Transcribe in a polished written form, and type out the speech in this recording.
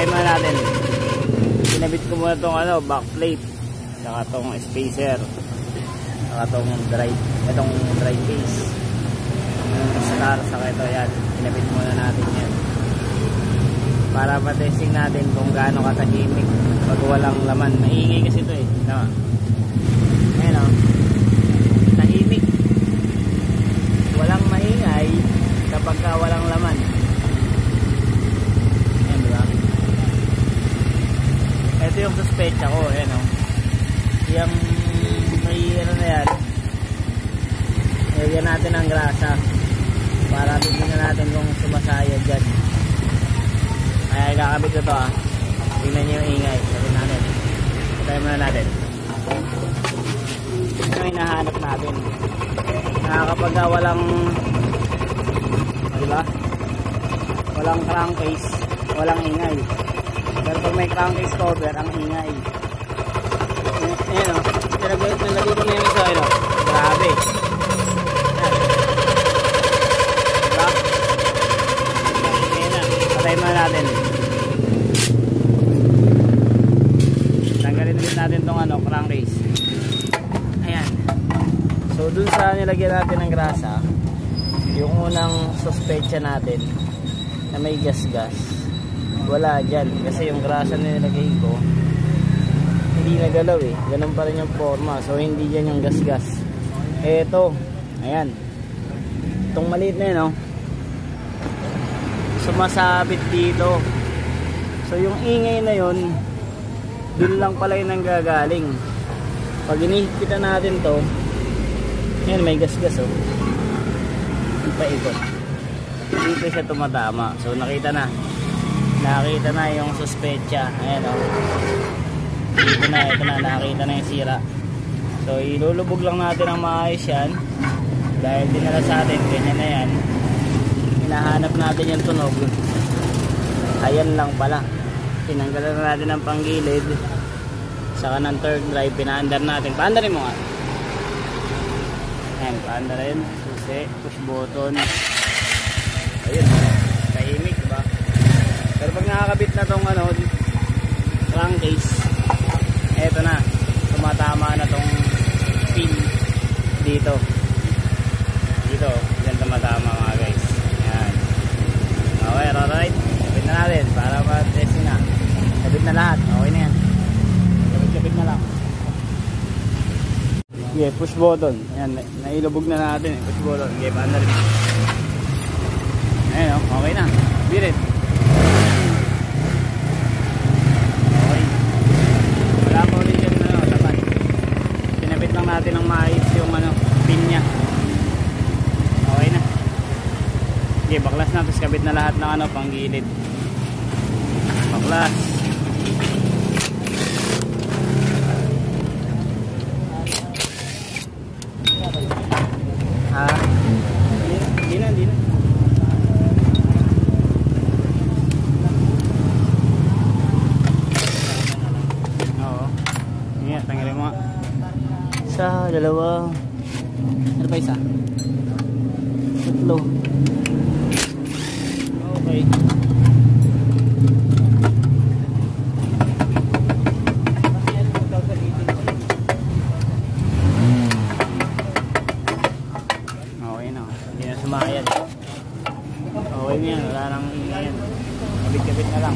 Patayin muna natin. Kinabit ko muna itong back plate, saka itong spacer, saka itong dry case, star, saka ito. Yan, kinabit muna natin yan para matesting natin kung gaano katahimik pag walang laman. Maingay kasi ito eh, tama. Ayan o, tahimik, walang maingay kapag walang laman. Ayan, diba? Ito yung suspecha ko. Ayan o, yung may na yan, lagyan natin ng grasa para tignan natin kung sumasaya dyan. Ay, kakabit ko to tingnan nyo yung ingay. Sabi natin, patayin muna natin. Ito yung hinahanap natin kapag walang, diba, walang crankcase, walang ingay. Pero pag may crankcase cover, ang ingay. Ayan o, nalagay ko na yung isa. Grabe. Diba? Patayin muna natin. Tanggalin din natin tong crankcase. Ayan. So dun sa nilagyan natin ng grasa, yung unang suspecha natin na may gas-gas, wala dyan. Kasi yung grasa na nilagay ko, hindi nagalaw eh. Ganun pa rin yung forma. So hindi dyan yung gas-gas. Eto. Ayan. Itong maliit na yun, oh, sumasabit dito. So yung ingay na yun, dun lang pala yung nanggagaling. Pag inihigpitan natin to, yan, may gas-gas oh, ipaikot, dito siya tumatama. So nakita na yung suspecha. Ayan oh, ito na, nakita na yung sira. So ilulubog lang natin ang maayos yan, dahil dinala sa atin, ganyan na yan. Hinahanap natin yung tunog, ayan lang pala. Tinanggalan na natin ang panggilid, saka ng third drive, pinaandar natin. Paandarin mo nga. Ayan, paandarin, susi, push button. Ayun, tahimik, diba? Pero pag nakakabit na tong crankcase, eto na, tumatama na tong pin dito. Yan tumatama mga guys. Ayan. Okay, alright. Kapit na natin para ma-test na. Kapit na lahat. Okay na yan. Kapit na lang. Okay, push button. Ayan, nailubog na natin. Push button. Okay, paanda rin. Ayan, okay na. Birit. Okay. Wala pa ulit yung tapat. Pinapit lang natin ng maayos yung pin nya. Okay na. Okay, baklas na. Tapos kabit na lahat ng panggilid. Baklas. Hindi na. Oo. Yan, tanggalin mo. Isa, dalawa. Ano pa isa? Tatlo. Okay. Okay na. Hindi na sumayan. Okay na yan. Wala nang ingay yan. Kabit-kabit na lang.